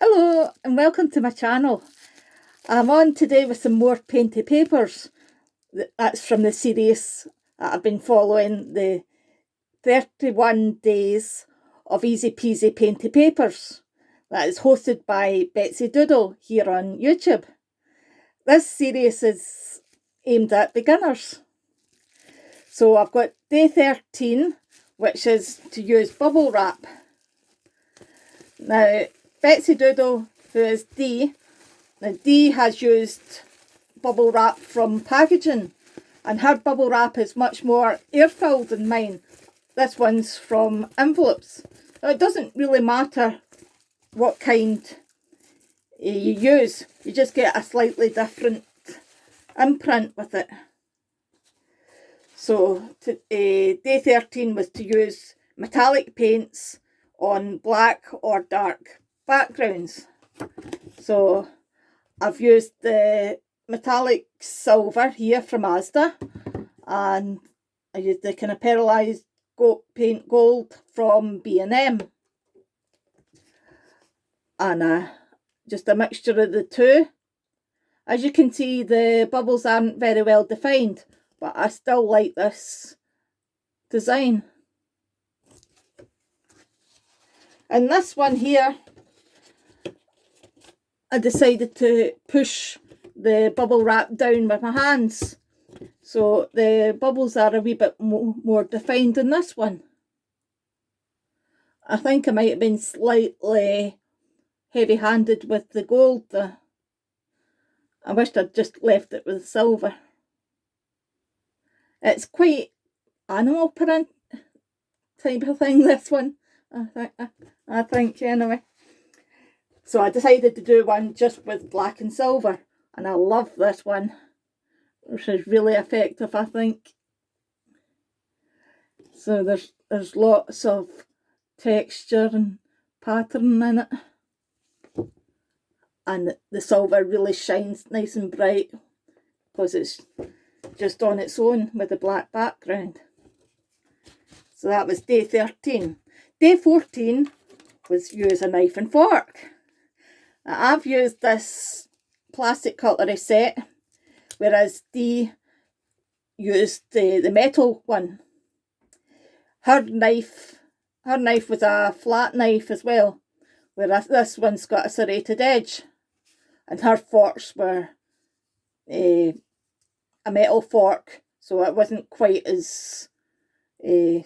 Hello and welcome to my channel. I'm on today with some more Painty papers. That's from the series that I've been following, the 31 days of easy peasy Painty papers. That is hosted by Bettsy Doodle here on YouTube. This series is aimed at beginners. So I've got day 13, which is to use bubble wrap. Now, Bettsy Doodle, who is D, now D has used bubble wrap from packaging, and her bubble wrap is much more air-filled than mine. This one's from envelopes. Now, it doesn't really matter what kind you use, you just get a slightly different imprint with it. So day 13 was to use metallic paints on black or dark backgrounds. So I've used the metallic silver here from Asda, and I used the kind of pearlized paint gold from B&M, and just a mixture of the two. As you can see, the bubbles aren't very well defined, but I still like this design. And this one here, I decided to push the bubble wrap down with my hands, so the bubbles are a wee bit more defined than this one. I think I might have been slightly heavy-handed with the gold. I wished I'd just left it with silver. It's quite animal print type of thing, this one, I think anyway. So I decided to do one just with black and silver, and I love this one, which is really effective, I think. So there's lots of texture and pattern in it, and the silver really shines nice and bright because it's just on its own with the black background. So that was day 13. Day 14 was use a knife and fork. Now, I've used this plastic cutlery set, whereas D used the metal one. Her knife was a flat knife as well, whereas this one's got a serrated edge, and her forks were a metal fork, so it wasn't quite as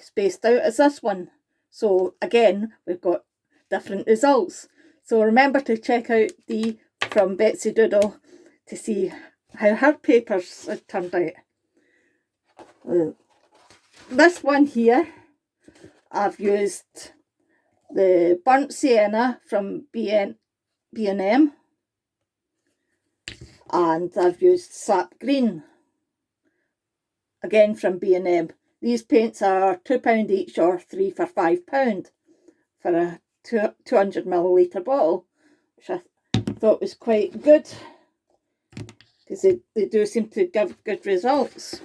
spaced out as this one. So again, we've got different results. So remember to check out D from Bettsy Doodle to see how her papers have turned out. This one here, I've used the burnt sienna from B&M, and I've used sap green, again from B&M. These paints are £2 each or 3 for £5 for a 200ml bottle, which I thought was quite good because they do seem to give good results.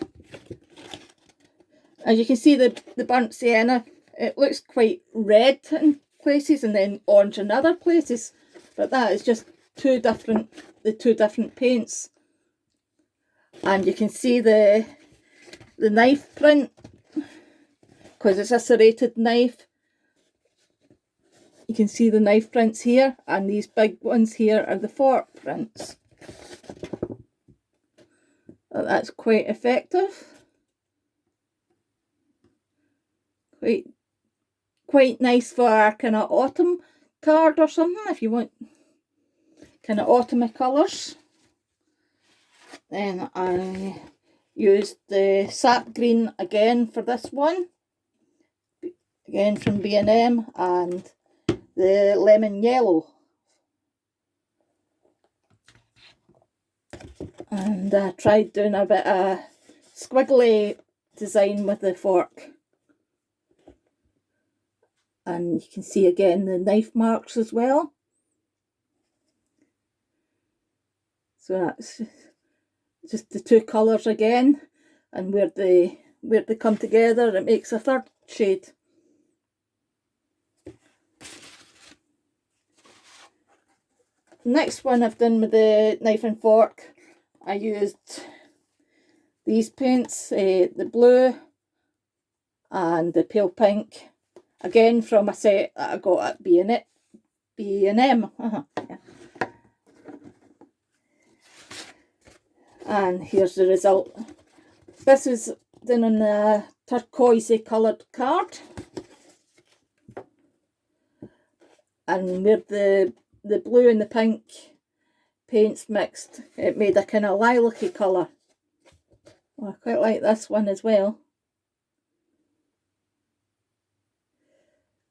As you can see, the burnt sienna, it looks quite red in places and then orange in other places, but that is just the two different paints. And you can see the knife print, because it's a serrated knife. You can see the knife prints here, and these big ones here are the fork prints. That's quite effective. Quite nice for kind of autumn card or something, if you want kind of autumny colours. Then I used the sap green again for this one, again from B&M, and the lemon yellow. And I tried doing a bit of squiggly design with the fork. And you can see again the knife marks as well. So that's just the two colours again, and where they come together, it makes a third shade. next one I've done with the knife and fork, I used these paints, the blue and the pale pink, again from a set that I got at B&M. Yeah. And here's the result. This is done on a turquoisey coloured card, and where the blue and the pink paints mixed, it made a kind of lilac-y colour. Well, I quite like this one as well.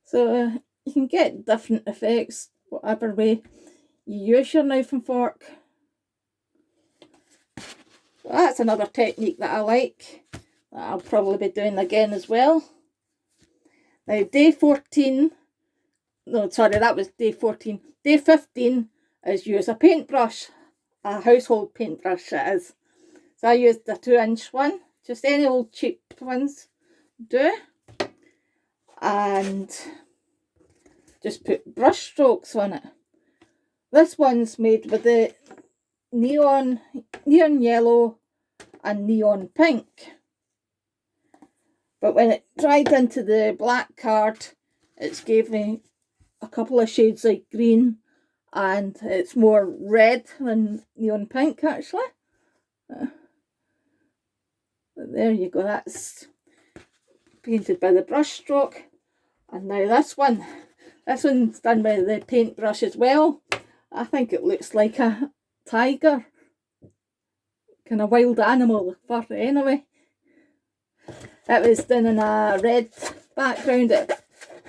So you can get different effects whatever way you use your knife and fork. So that's another technique that I like, that I'll probably be doing again as well. Now day 14, no sorry, that was day 14. Day 15 is use a paintbrush, a household paintbrush it is. So I used a 2-inch one, just any old cheap ones do, and just put brush strokes on it. This one's made with the neon yellow and neon pink, but when it dried into the black card, it's gave me a couple of shades of green, and it's more red than neon pink actually. But there you go, that's painted by the brush stroke. And now this one's done with the paintbrush as well. I think it looks like a tiger, kind of wild animal fur anyway. It was done in a red background.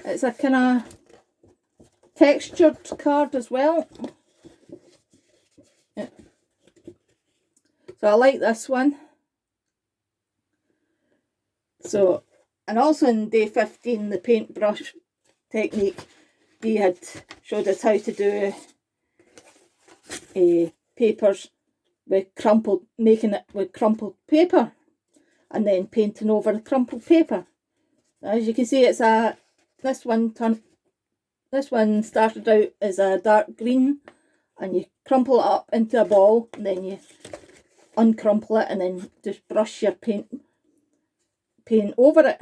It's a kind of textured card as well. Yeah. So I like this one. So, and also in day 15, the paintbrush technique, he had showed us how to do papers with making it with crumpled paper and then painting over the crumpled paper. As you can see, it's this one started out as a dark green, and you crumple it up into a ball, and then you uncrumple it and then just brush your paint over it.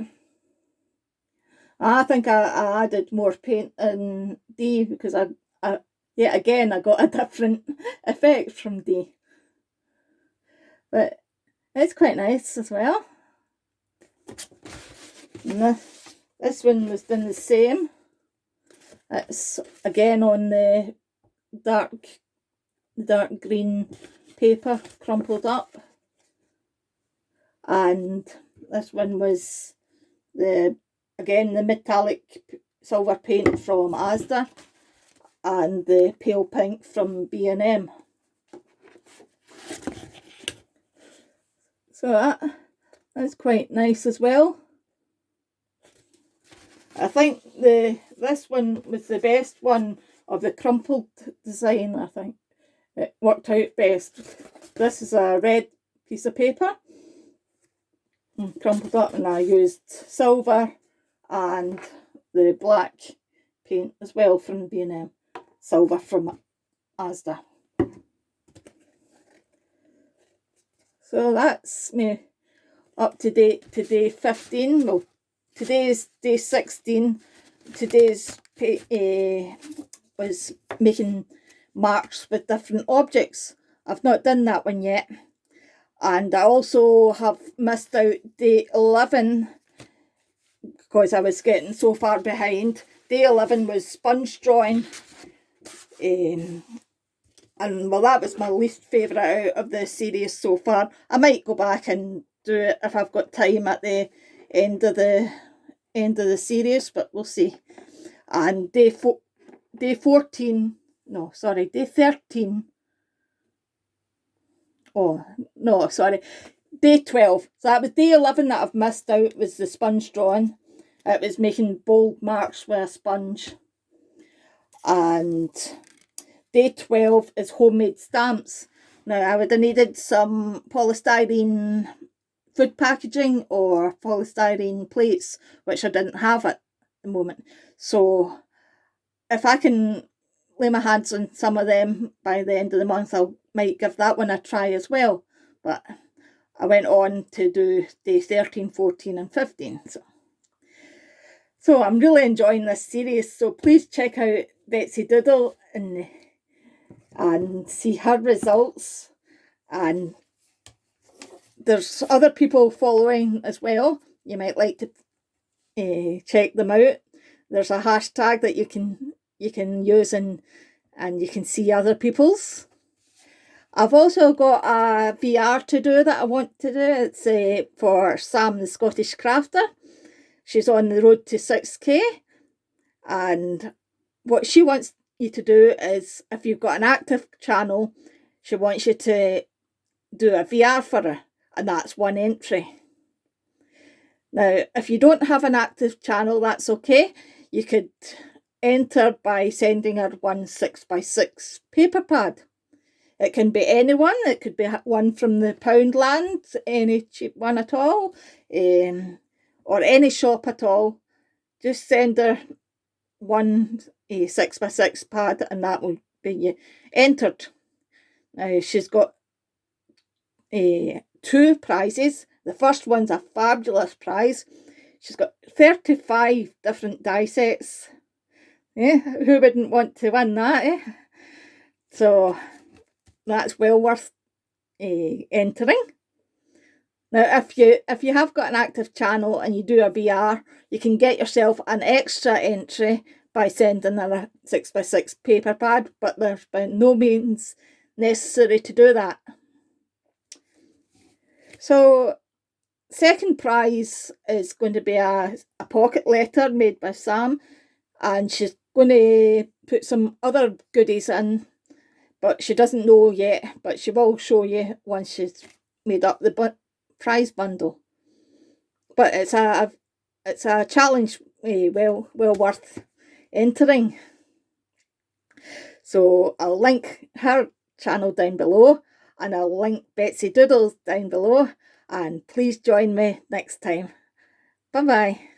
I think I added more paint in D because yet again I got a different effect from D, but it's quite nice as well. And this one was done the same. It's again on the dark green paper, crumpled up, and this one was the metallic silver paint from Asda, and the pale pink from B&M. So that's quite nice as well. I think this one was the best one of the crumpled design. I think it worked out best. This is a red piece of paper, crumpled up, and I used silver and the black paint as well from B&M, silver from Asda. So that's me up to date to day 15. Well, today's day 16. Today's was making marks with different objects. I've not done that one yet. And I also have missed out day 11 because I was getting so far behind. Day 11 was sponge drawing. And well, that was my least favourite out of the series so far. I might go back and do it if I've got time at the end of the series, but we'll see. And day 13. Oh, no, sorry. Day 12. So that was day 11 that I've missed out, was the sponge drawing. It was making bold marks with a sponge. And day 12 is homemade stamps. Now, I would have needed some polystyrene food packaging or polystyrene plates, which I didn't have at the moment. So if I can lay my hands on some of them by the end of the month. I might give that one a try as well. But I went on to do day 13, 14 and 15. So I'm really enjoying this series. So please check out Bettsy Doodle and see her results. And there's other people following as well. You might like to check them out. There's a hashtag that you can use and you can see other people's. I've also got a VR to do that I want to do. It's for Sam, the Scottish crafter. She's on the road to 6K. And what she wants you to do is, if you've got an active channel, she wants you to do a VR for her. And that's one entry. Now, if you don't have an active channel, that's okay. You could enter by sending her one 6x6 paper pad. It can be anyone. It could be one from the Poundland, any cheap one at all, or any shop at all. Just send her one 6x6 pad and that will be entered. Now, she's got 2 prizes. The first one's a fabulous prize. She's got 35 different die sets. Yeah, who wouldn't want to win that, eh? So that's well worth entering. Now, if you have got an active channel and you do a VR, you can get yourself an extra entry by sending her a 6x6 paper pad, but there's by no means necessary to do that. So, second prize is going to be a pocket letter made by Sam, and she's going to put some other goodies in, but she doesn't know yet, but she will show you once she's made up the prize bundle. But it's a challenge well worth entering. So I'll link her channel down below, and I'll link Bettsy Doodle's down below, and please join me next time. Bye bye.